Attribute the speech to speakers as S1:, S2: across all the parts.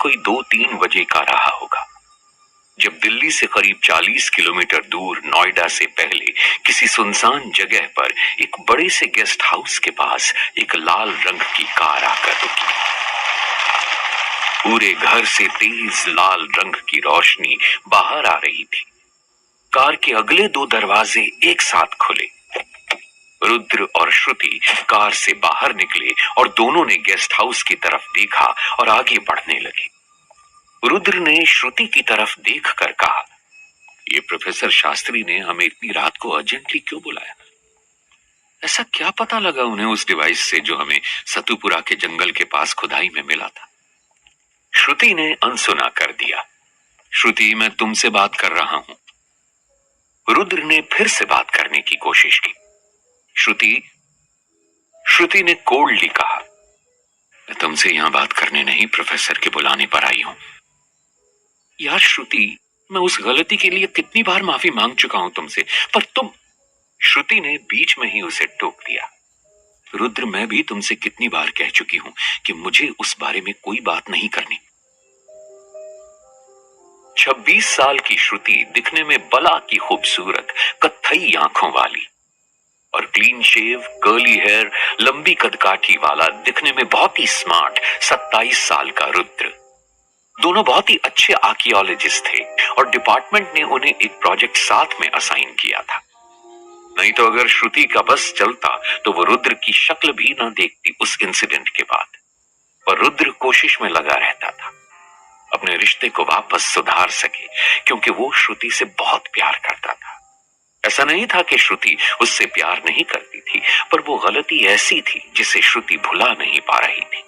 S1: कोई 2-3 बजे का रहा होगा, जब दिल्ली से करीब 40 किलोमीटर दूर नोएडा से पहले किसी सुनसान जगह पर एक बड़े से गेस्ट हाउस के पास एक लाल रंग की कार आकर रुकी। पूरे घर से तेज लाल रंग की रोशनी बाहर आ रही थी। कार के अगले 2 दरवाजे एक साथ खुले। रुद्र और श्रुति कार से बाहर निकले और दोनों ने गेस्ट हाउस की तरफ देखा और आगे बढ़ने लगे। रुद्र ने श्रुति की तरफ देखकर कहा, ये प्रोफेसर शास्त्री ने हमें इतनी रात को अर्जेंटली क्यों बुलाया? ऐसा क्या पता लगा उन्हें उस डिवाइस से जो हमें सतुपुरा के जंगल के पास खुदाई में मिला था? श्रुति ने अनसुना कर दिया, श्रुति मैं तुमसे बात कर रहा हूं। रुद्र ने फिर से बात करने की कोशिश की। श्रुति ने कोल्डली कहा, मैं तुमसे यहां बात करने नहीं प्रोफेसर के बुलाने पर आई हूं। यार श्रुति, मैं उस गलती के लिए कितनी बार माफी मांग चुका हूं तुमसे, पर तुम। श्रुति ने बीच में ही उसे टोक दिया। रुद्र, मैं भी तुमसे कितनी बार कह चुकी हूं कि मुझे उस बारे में कोई बात नहीं करनी। 26 साल की श्रुति दिखने में बला की खूबसूरत कत्थई आंखों वाली और क्लीन शेव, कर्ली हेयर, लंबी कदकाठी वाला दिखने में बहुत ही स्मार्ट 27 साल का रुद्र। दोनों बहुत ही अच्छे आर्कियोलॉजिस्ट थे और डिपार्टमेंट ने उन्हें एक प्रोजेक्ट साथ में असाइन किया था। नहीं तो अगर श्रुति का बस चलता तो वो रुद्र की शक्ल भी न देखती उस इंसिडेंट के बाद। पर रुद्र कोशिश में लगा रहता था अपने रिश्ते को वापस सुधार सके, क्योंकि वो श्रुति से बहुत प्यार करता था। ऐसा नहीं था कि श्रुति उससे प्यार नहीं करती थी, पर वो गलती ऐसी थी जिसे श्रुति भुला नहीं पा रही थी।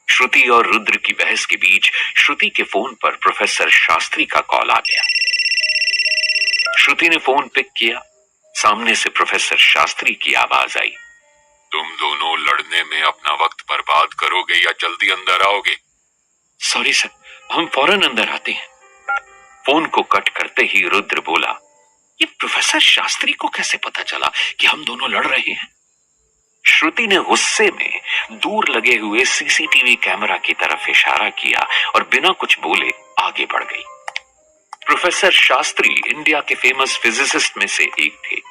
S1: श्रुति और रुद्र की बहस के बीच श्रुति के फोन पर प्रोफेसर शास्त्री का कॉल आ गया। श्रुति ने फोन पिक किया। सामने से प्रोफेसर शास्त्री की आवाज आई, तुम दोनों लड़ने में अपना वक्त बर्बाद करोगे या जल्दी अंदर आओगे? सॉरी सर, हम फौरन अंदर आते हैं। फोन को कट करते ही रुद्र बोला, ये प्रोफेसर शास्त्री को कैसे पता चला कि हम दोनों लड़ रहे हैं? श्रुति ने गुस्से में दूर लगे हुए सीसीटीवी कैमरा की तरफ इशारा किया और बिना कुछ बोले आगे बढ़ गई। प्रोफेसर शास्त्री इंडिया के फेमस फिजिसिस्ट में से एक थे,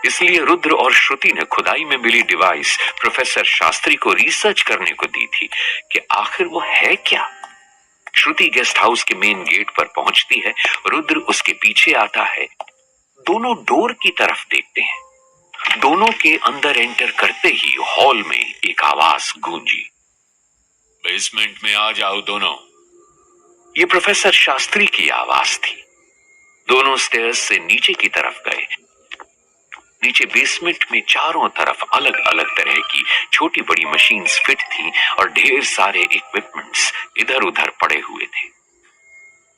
S1: इसलिए रुद्र और श्रुति ने खुदाई में मिली डिवाइस प्रोफेसर शास्त्री को रिसर्च करने को दी थी कि आखिर वो है क्या। श्रुति गेस्ट हाउस के मेन गेट पर पहुंचती है, रुद्र उसके पीछे आता है। दोनों डोर की तरफ देखते हैं। दोनों के अंदर एंटर करते ही हॉल में एक आवाज गूंजी, बेसमेंट में आ जाओ दोनों। ये प्रोफेसर शास्त्री की आवाज थी। दोनों स्टेयर्स से नीचे की तरफ गए। नीचे बेसमेंट में चारों तरफ अलग अलग तरह की छोटी बड़ी मशीन्स फिट थी और ढेर सारे इक्विपमेंट्स इधर उधर पड़े हुए थे।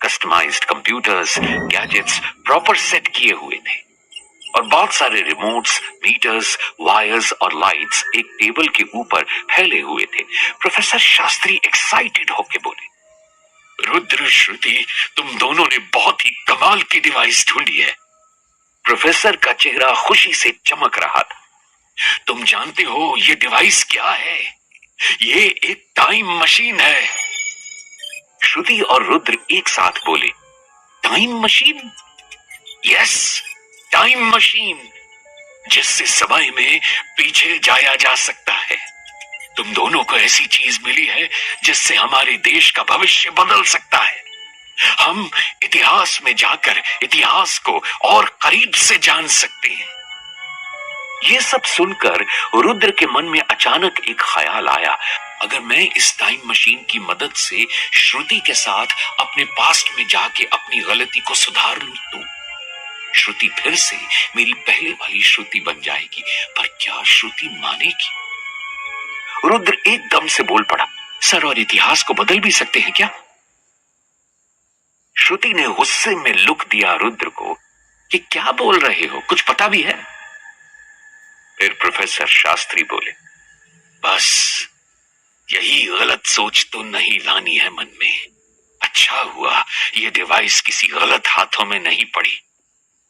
S1: Customised computers, gadgets proper set किए हुए थे और बहुत सारे रिमोट्स, मीटर्स, वायर्स और लाइट्स एक टेबल के ऊपर फैले हुए थे। प्रोफेसर शास्त्री एक्साइटेड होकर बोले, रुद्र, श्रुति, तुम दोनों ने बहुत ही कमाल की डिवाइस ढूंढी है। प्रोफेसर का चेहरा खुशी से चमक रहा था। तुम जानते हो ये डिवाइस क्या है? ये एक टाइम मशीन है। श्रुति और रुद्र एक साथ बोले, time machine? Yes, time machine, जिससे समय में पीछे जाया जा सकता है। तुम दोनों को ऐसी चीज मिली है जिससे हमारे देश का भविष्य बदल सकता है। हम इतिहास में जाकर इतिहास को और करीब से जान सकते हैं। ये सब सुनकर रुद्र के मन में अचानक एक ख्याल आया, अगर मैं इस टाइम मशीन की मदद से श्रुति के साथ अपने पास्ट में जाके अपनी गलती को सुधार लूं तो श्रुति फिर से मेरी पहले वाली श्रुति बन जाएगी। पर क्या श्रुति मानेगी? रुद्र एकदम से बोल पड़ा, सर, और इतिहास को बदल भी सकते हैं क्या? श्रुति ने गुस्से में लुक दिया रुद्र को कि क्या बोल रहे हो, कुछ पता भी है? फिर प्रोफेसर शास्त्री बोले, बस यही गलत सोच तो नहीं लानी है मन में। अच्छा हुआ ये डिवाइस किसी गलत हाथों में नहीं पड़ी।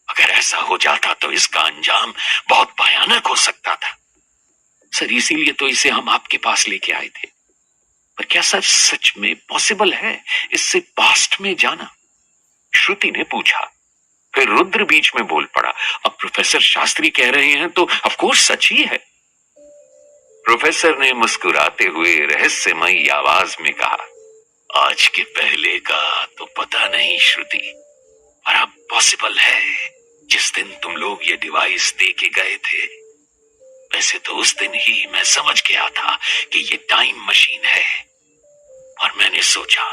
S1: अगर ऐसा हो जाता तो इसका अंजाम बहुत भयानक हो सकता था। सर, इसीलिए तो इसे हम आपके पास लेके आए थे। पर क्या सर सच में पॉसिबल है इससे पास्ट में जाना? श्रुति ने पूछा। फिर रुद्र बीच में बोल पड़ा, अब प्रोफेसर शास्त्री कह रहे हैं तो ऑफ कोर्स सच ही है। प्रोफेसर ने मुस्कुराते हुए रहस्यमयी आवाज में कहा, आज के पहले का तो पता नहीं श्रुति, पर अब पॉसिबल है। जिस दिन तुम लोग ये डिवाइस दे के गए थे, वैसे तो उस दिन ही मैं समझ गया था कि ये टाइम मशीन है, और मैंने सोचा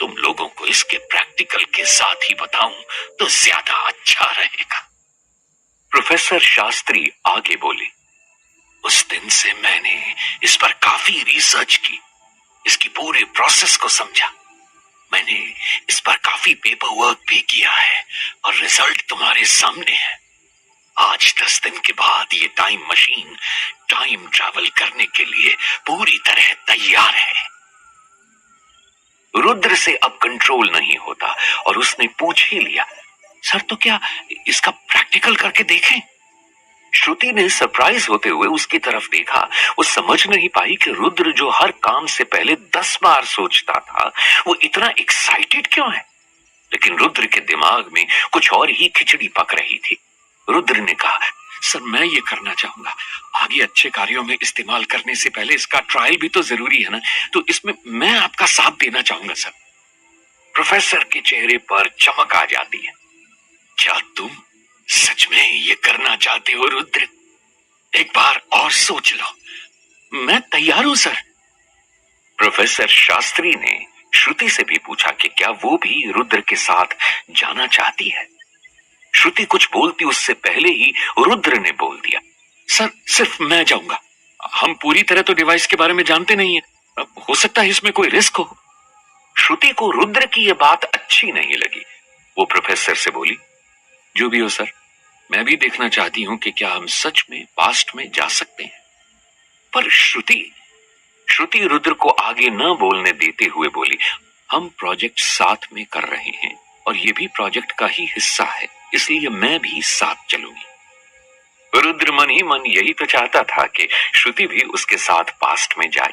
S1: तुम लोगों को इसके प्रैक्टिकल के साथ ही बताऊं तो ज्यादा अच्छा रहेगा। प्रोफेसर शास्त्री आगे बोले, उस दिन से मैंने इस पर काफी रिसर्च की, इसकी पूरे प्रोसेस को समझा। मैंने इस पर काफी पेपर वर्क भी किया है और रिजल्ट तुम्हारे सामने है। आज 10 दिन के बाद ये टाइम मशीन टाइम ट्रैवल करने के लिए पूरी तरह तैयार है। रुद्र से अब कंट्रोल नहीं होता और उसने पूछ ही लिया, सर तो क्या इसका प्रैक्टिकल करके देखें? श्रुति ने सरप्राइज होते हुए उसकी तरफ देखा। वो समझ नहीं पाई कि रुद्र जो हर काम से पहले 10 बार सोचता था, वो इतना एक्साइटेड क्यों है। लेकिन रुद्र के दिमाग में कुछ और ही खिचड़ी पक रही थी। रुद्र ने कहा, सर मैं ये करना चाहूंगा, आगे अच्छे कार्यों में इस्तेमाल करने से पहले इसका ट्रायल भी तो जरूरी है ना, तो इसमें मैं आपका साथ देना चाहूंगा सर। प्रोफेसर के चेहरे पर चमक आ जाती है। क्या तुम सच में ये करना चाहते हो रुद्र? एक बार और सोच लो। मैं तैयार हूं सर। प्रोफेसर शास्त्री ने श्रुति से भी पूछा कि क्या वो भी रुद्र के साथ जाना चाहती है। श्रुति कुछ बोलती उससे पहले ही रुद्र ने बोल दिया, सर सिर्फ मैं जाऊंगा, हम पूरी तरह तो डिवाइस के बारे में जानते नहीं है, हो सकता है इसमें कोई रिस्क हो। श्रुति को रुद्र की यह बात अच्छी नहीं लगी। वो प्रोफेसर से बोली, जो भी हो सर, मैं भी देखना चाहती हूं कि क्या हम सच में पास्ट में जा सकते हैं। पर श्रुति रुद्र को आगे न बोलने देते हुए बोली, हम प्रोजेक्ट साथ में कर रहे हैं और ये भी प्रोजेक्ट का ही हिस्सा है, इसलिए मैं भी साथ चलूंगी। रुद्र मन ही मन यही तो चाहता था कि श्रुति भी उसके साथ पास्ट में जाए,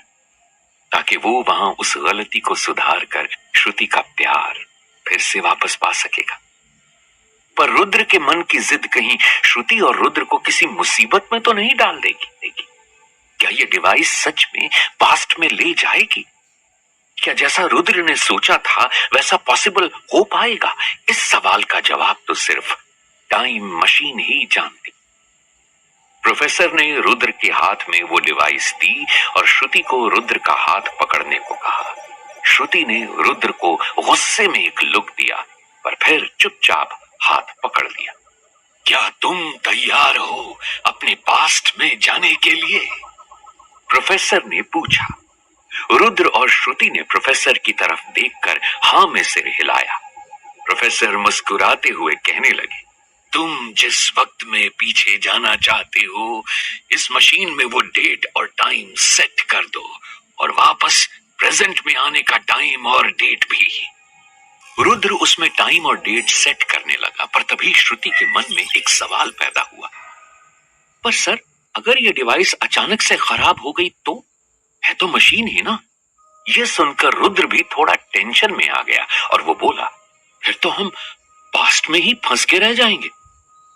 S1: ताकि वो वहां उस गलती को सुधार कर श्रुति का प्यार फिर से वापस पा सकेगा। पर रुद्र के मन की जिद कहीं श्रुति और रुद्र को किसी मुसीबत में तो नहीं डाल देगी। क्या ये डिवाइस सच में पास्ट में ले जाएगी? क्या जैसा रुद्र ने सोचा था वैसा पॉसिबल हो पाएगा? इस सवाल का जवाब तो सिर्फ टाइम मशीन ही जानती। प्रोफेसर ने रुद्र के हाथ में वो डिवाइस दी और श्रुति को रुद्र का हाथ पकड़ने को कहा। श्रुति ने रुद्र को गुस्से में एक लुक दिया, पर फिर चुपचाप हाथ पकड़ लिया। क्या तुम तैयार हो अपने पास्ट में जाने के लिए? प्रोफेसर ने पूछा। रुद्र और श्रुति ने प्रोफेसर की तरफ देखकर हां में सिर हिलाया। प्रोफेसर मुस्कुराते हुए कहने लगे, तुम जिस वक्त में पीछे जाना चाहते हो, इस मशीन में वो डेट और टाइम सेट कर दो और वापस प्रेजेंट में आने का टाइम और डेट भी। रुद्र उसमें टाइम और डेट सेट करने लगा, पर तभी श्रुति के मन में एक सवाल पैदा हुआ, पर सर अगर ये डिवाइस अचानक से खराब हो गई तो? है तो मशीन ही ना। यह सुनकर रुद्र भी थोड़ा टेंशन में आ गया और वो बोला, फिर तो हम पास्ट में ही फंस के रह जाएंगे।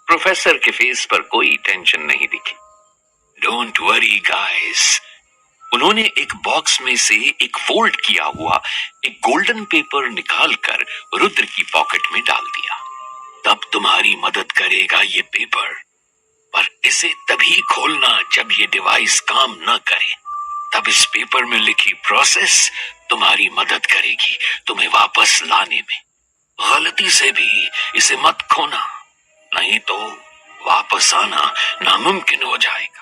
S1: प्रोफेसर के फेस पर कोई टेंशन नहीं दिखी। Don't worry guys. उन्होंने एक बॉक्स में से एक फोल्ड किया हुआ एक गोल्डन पेपर निकालकर रुद्र की पॉकेट में डाल दिया। तब तुम्हारी मदद करेगा ये पेपर, पर इसे तभी खोलना जब ये डिवाइस काम न करे। तब इस पेपर में लिखी प्रोसेस तुम्हारी मदद करेगी तुम्हें वापस लाने में। गलती से भी इसे मत खोना, नहीं तो वापस आना नामुमकिन हो जाएगा।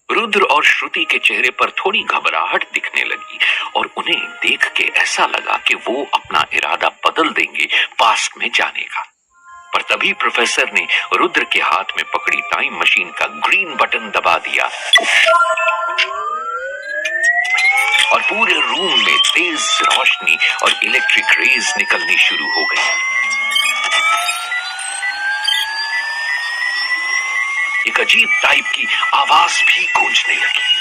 S1: रुद्र और श्रुति के चेहरे पर थोड़ी घबराहट दिखने लगी और उन्हें देख के ऐसा लगा कि वो अपना इरादा बदल देंगे पास्ट में जाने का। पर तभी प्रोफेसर ने रुद्र के हाथ में पकड़ी टाइम मशीन का ग्रीन बटन दबा दिया और पूरे रूम में तेज रोशनी और इलेक्ट्रिक रेज निकलनी शुरू हो गई। एक अजीब टाइप की आवाज भी गूंजने लगी।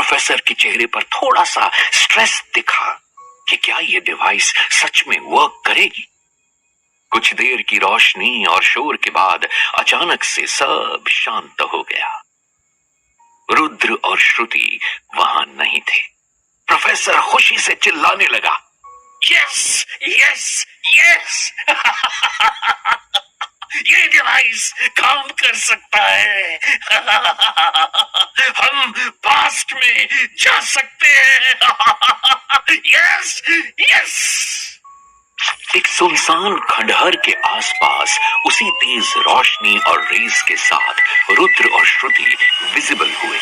S1: प्रोफेसर के चेहरे पर थोड़ा सा स्ट्रेस दिखा कि क्या ये डिवाइस सच में वर्क करेगी। कुछ देर की रोशनी और शोर के बाद अचानक से सब शांत हो गया। रुद्र और श्रुति वहां नहीं थे। प्रोफेसर खुशी से चिल्लाने लगा, यस यस यस ये डिवाइस काम कर सकता है। हम पास्ट में जा सकते हैं। Yes yes. एक सुनसान खंडहर के आसपास उसी तेज रोशनी और रेस के साथ रुद्र और श्रुति विजिबल हुए।